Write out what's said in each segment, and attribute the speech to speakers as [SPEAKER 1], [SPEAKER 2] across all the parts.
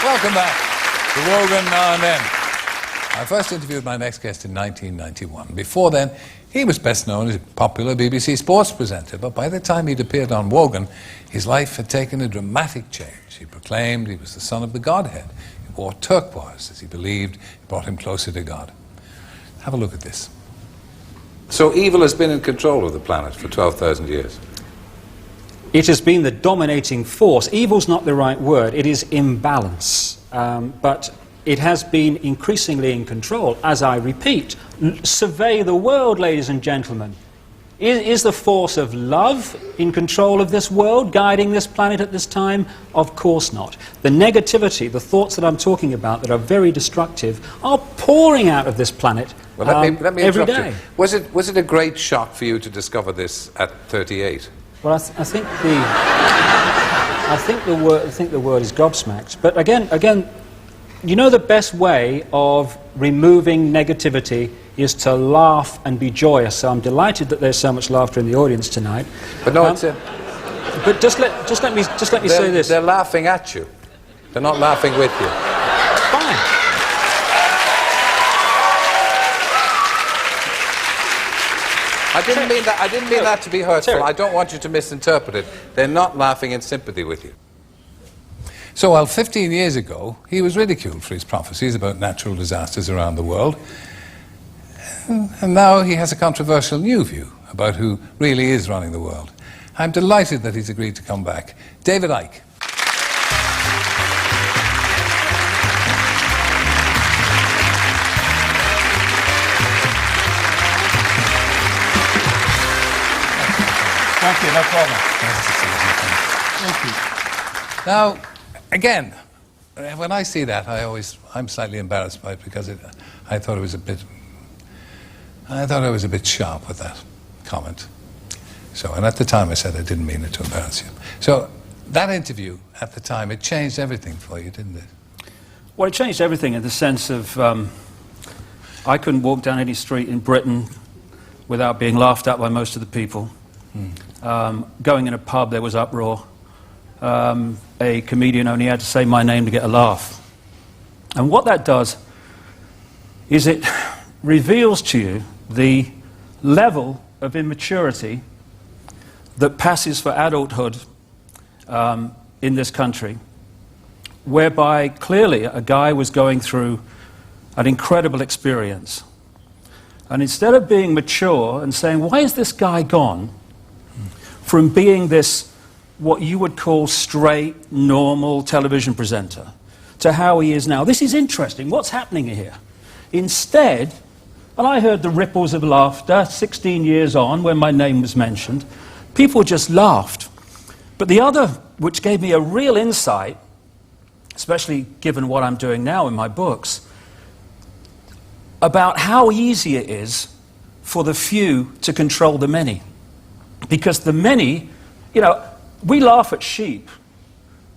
[SPEAKER 1] Welcome back to Wogan Now and Then. I first interviewed my next guest in 1991. Before then, he was best known as a popular BBC sports presenter, but by the time he'd appeared on Wogan, his life had taken a dramatic change. He proclaimed he was the son of the Godhead. He wore turquoise, as he believed it brought him closer to God. Have a look at this. So evil has been in control of the planet for 12,000 years.
[SPEAKER 2] It has been the dominating force. Evil's not the right word, it is imbalance. But it has been increasingly in control. As I repeat, survey the world, ladies and gentlemen. Is the force of love in control of this world, guiding this planet at this time? Of course not. The negativity, the thoughts that I'm talking about that are very destructive, are pouring out of this planet
[SPEAKER 1] let me
[SPEAKER 2] every
[SPEAKER 1] interrupt
[SPEAKER 2] day.
[SPEAKER 1] you. Was it a great shock for you to discover this at 38?
[SPEAKER 2] Well, I think the word is gobsmacked. But again, you know, the best way of removing negativity is to laugh and be joyous. So I'm delighted that there's so much laughter in the audience tonight.
[SPEAKER 1] But no, it's a...
[SPEAKER 2] But just let me say this.
[SPEAKER 1] They're laughing at you. They're not laughing with you.
[SPEAKER 2] Fine.
[SPEAKER 1] I didn't mean that to be hurtful.
[SPEAKER 2] Terry.
[SPEAKER 1] I don't want you to misinterpret it. They're not laughing in sympathy with you. So, while 15 years ago, he was ridiculed for his prophecies about natural disasters around the world, and now he has a controversial new view about who really is running the world. I'm delighted that he's agreed to come back. David Icke.
[SPEAKER 3] Thank you, no problem.
[SPEAKER 1] Nice to see you.
[SPEAKER 3] Thank you.
[SPEAKER 1] Now, again, when I see that, I'm slightly embarrassed by it because I thought I was a bit sharp with that comment. So, and at the time I said I didn't mean it to embarrass you. So, that interview at the time, it changed everything for you, didn't it?
[SPEAKER 2] Well, it changed everything in the sense of I couldn't walk down any street in Britain without being laughed at by most of the people. Going in a pub, there was uproar. A comedian only had to say my name to get a laugh. And what that does is it reveals to you the level of immaturity that passes for adulthood in this country, whereby clearly a guy was going through an incredible experience. And instead of being mature and saying, why is this guy gone from being this, what you would call straight, normal television presenter, to how he is now. This is interesting. What's happening here? Instead, and I heard the ripples of laughter 16 years on when my name was mentioned, people just laughed. But the other, which gave me a real insight, especially given what I'm doing now in my books, about how easy it is for the few to control the many. Because the many, you know, we laugh at sheep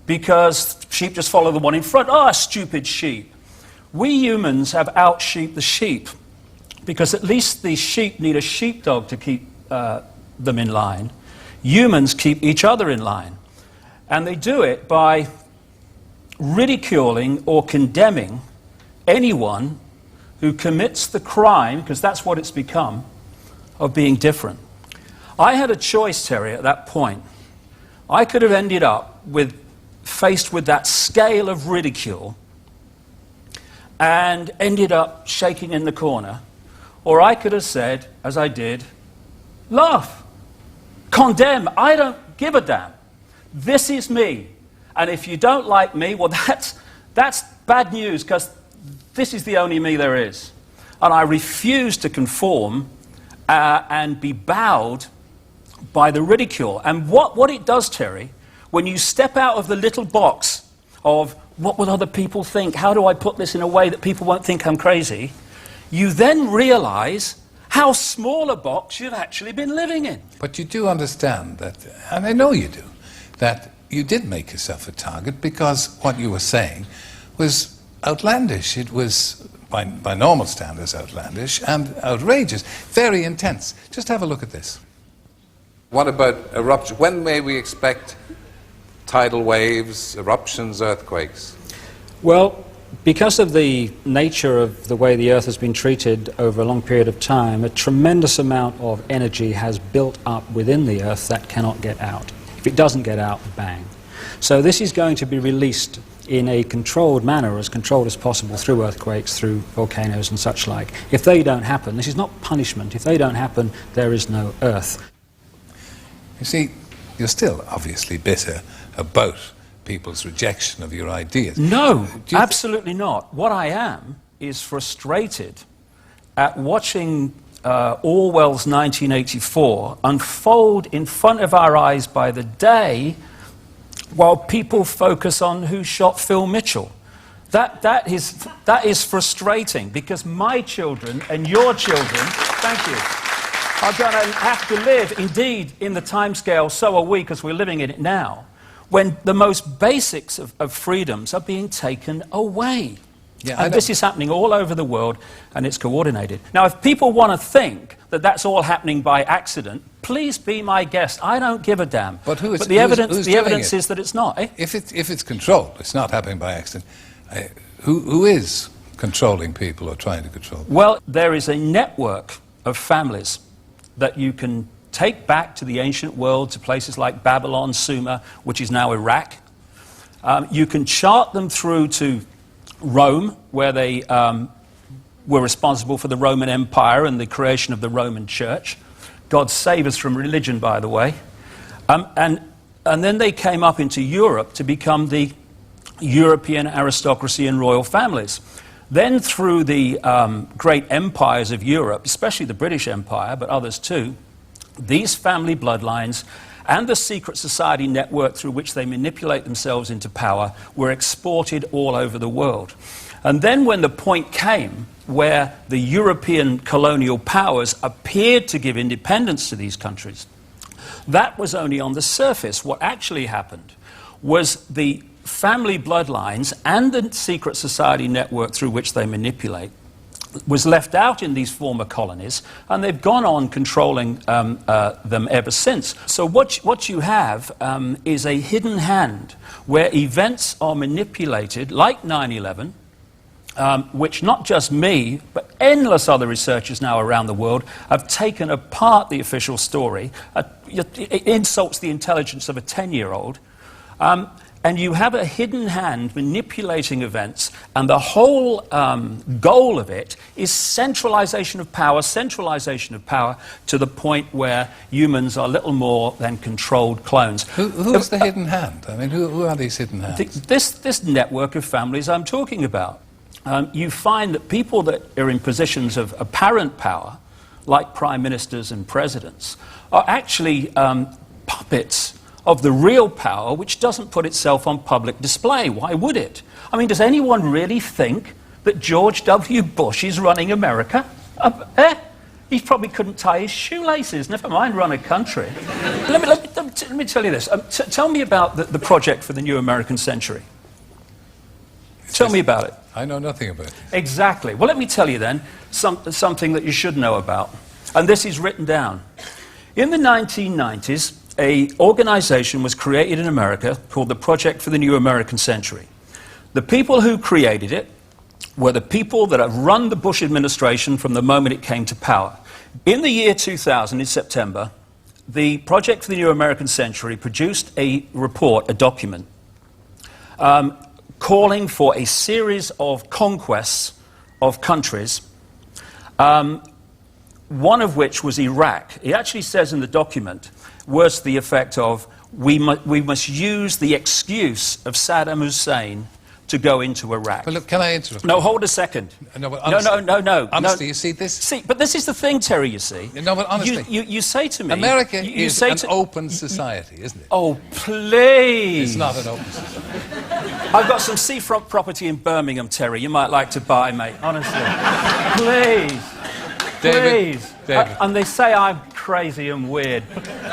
[SPEAKER 2] because sheep just follow the one in front. Ah, stupid sheep. We humans have out-sheeped the sheep because at least the sheep need a sheepdog to keep them in line. Humans keep each other in line. And they do it by ridiculing or condemning anyone who commits the crime, because that's what it's become, of being different. I had a choice, Terry, at that point. I could have ended up faced with that scale of ridicule and ended up shaking in the corner. Or I could have said, as I did, laugh, condemn, I don't give a damn. This is me. And if you don't like me, well, that's bad news, because this is the only me there is. And I refuse to conform and be bowed by the ridicule. And what it does, Terry, when you step out of the little box of what will other people think, how do I put this in a way that people won't think I'm crazy, you then realize how small a box you've actually been living in.
[SPEAKER 1] But you do understand that, and I know you do, that you did make yourself a target because what you were saying was outlandish. It was, by normal standards, outlandish and outrageous, very intense. Just have a look at this. What about eruption? When may we expect tidal waves, eruptions, earthquakes?
[SPEAKER 2] Well, because of the nature of the way the Earth has been treated over a long period of time, a tremendous amount of energy has built up within the Earth that cannot get out. If it doesn't get out, bang. So this is going to be released in a controlled manner, as controlled as possible, through earthquakes, through volcanoes and such like. If they don't happen, this is not punishment. If they don't happen, there is no Earth.
[SPEAKER 1] You see, you're still obviously bitter about people's rejection of your ideas.
[SPEAKER 2] No, absolutely not. What I am is frustrated at watching Orwell's 1984 unfold in front of our eyes by the day, while people focus on who shot Phil Mitchell. That is frustrating, because my children and your children, thank you, are going to have to live, indeed, in the timescale, so are we, because we're living in it now, when the most basics of freedoms are being taken away. Yeah, and this is happening all over the world, and it's coordinated. Now, if people want to think that that's all happening by accident, please be my guest. I don't give a damn.
[SPEAKER 1] But who is?
[SPEAKER 2] But the evidence is that it's not. Eh?
[SPEAKER 1] If it's controlled, it's not happening by accident. Who is controlling people or trying to control them?
[SPEAKER 2] Well, there is a network of families that you can take back to the ancient world, to places like Babylon, Sumer, which is now Iraq. You can chart them through to Rome, where they were responsible for the Roman Empire and the creation of the Roman Church. God save us from religion, by the way. And then they came up into Europe to become the European aristocracy and royal families. Then through the great empires of Europe, especially the British Empire, but others too, these family bloodlines and the secret society network through which they manipulate themselves into power were exported all over the world. And then when the point came where the European colonial powers appeared to give independence to these countries, that was only on the surface. What actually happened was the family bloodlines and the secret society network through which they manipulate was left out in these former colonies, and they've gone on controlling them ever since. So what you have is a hidden hand where events are manipulated, like 9/11, which not just me, but endless other researchers now around the world have taken apart the official story. It insults the intelligence of a 10-year-old. And you have a hidden hand manipulating events, and the whole goal of it is centralization of power to the point where humans are little more than controlled clones.
[SPEAKER 1] Who is the hidden hand? I mean, who are these hidden hands?
[SPEAKER 2] This network of families I'm talking about. You find that people that are in positions of apparent power, like prime ministers and presidents, are actually puppets of the real power, which doesn't put itself on public display. Why would it? I mean, does anyone really think that George W. Bush is running America? He probably couldn't tie his shoelaces, never mind run a country. Let me tell you this. Tell me about the project for the new American century. Tell me about it.
[SPEAKER 1] I know nothing about it.
[SPEAKER 2] Exactly. Well, let me tell you then something that you should know about. And this is written down. In the 1990s, an organization was created in America called the Project for the New American Century. The people who created it were the people that have run the Bush administration from the moment it came to power. In the year 2000, in September, the Project for the New American Century produced a report, a document, calling for a series of conquests of countries, one of which was Iraq. It actually says in the document, words to the effect of, we must use the excuse of Saddam Hussein to go into Iraq.
[SPEAKER 1] But look, can I interrupt?
[SPEAKER 2] No, hold a second.
[SPEAKER 1] No, but honestly,
[SPEAKER 2] no.
[SPEAKER 1] Honestly, you see this?
[SPEAKER 2] See, but this is the thing, Terry, you see.
[SPEAKER 1] No, but honestly.
[SPEAKER 2] You say to me...
[SPEAKER 1] America is an open society, isn't it?
[SPEAKER 2] Oh, please.
[SPEAKER 1] It's not an open society.
[SPEAKER 2] I've got some seafront property in Birmingham, Terry, you might like to buy, mate. Honestly. Please. Please.
[SPEAKER 1] David.
[SPEAKER 2] And they say I'm crazy and weird.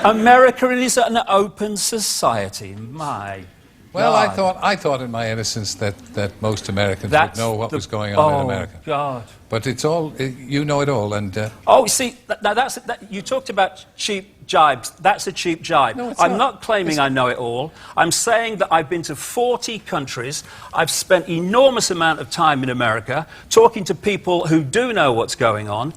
[SPEAKER 2] America is an open society. My
[SPEAKER 1] Well,
[SPEAKER 2] God.
[SPEAKER 1] I thought in my innocence that most Americans would know what was going on in America.
[SPEAKER 2] Oh, God.
[SPEAKER 1] But it's all, you know it all, and...
[SPEAKER 2] Oh, see, you talked about cheap jibes. That's a cheap jibe.
[SPEAKER 1] No, it's
[SPEAKER 2] I'm not claiming I know it all. I'm saying that I've been to 40 countries. I've spent enormous amount of time in America talking to people who do know what's going on,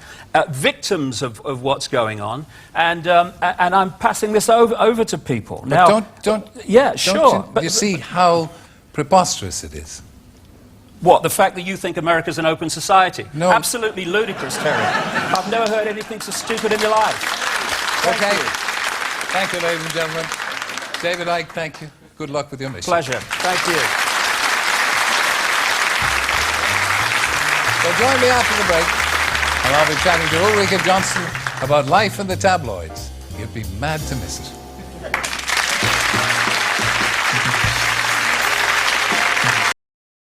[SPEAKER 2] victims of what's going on, and I'm passing this over to people.
[SPEAKER 1] But
[SPEAKER 2] now, yeah, sure.
[SPEAKER 1] You see how preposterous it is?
[SPEAKER 2] What, the fact that you think America's an open society?
[SPEAKER 1] No.
[SPEAKER 2] Absolutely ludicrous, Terry. I've never heard anything so stupid in my life.
[SPEAKER 1] Okay. Thank you, ladies and gentlemen. David Icke, thank you. Good luck with your mission.
[SPEAKER 2] Pleasure. Thank you.
[SPEAKER 1] So join me after the break, and I'll be chatting to Ulrika Johnson about life in the tabloids. You'd be mad to miss it.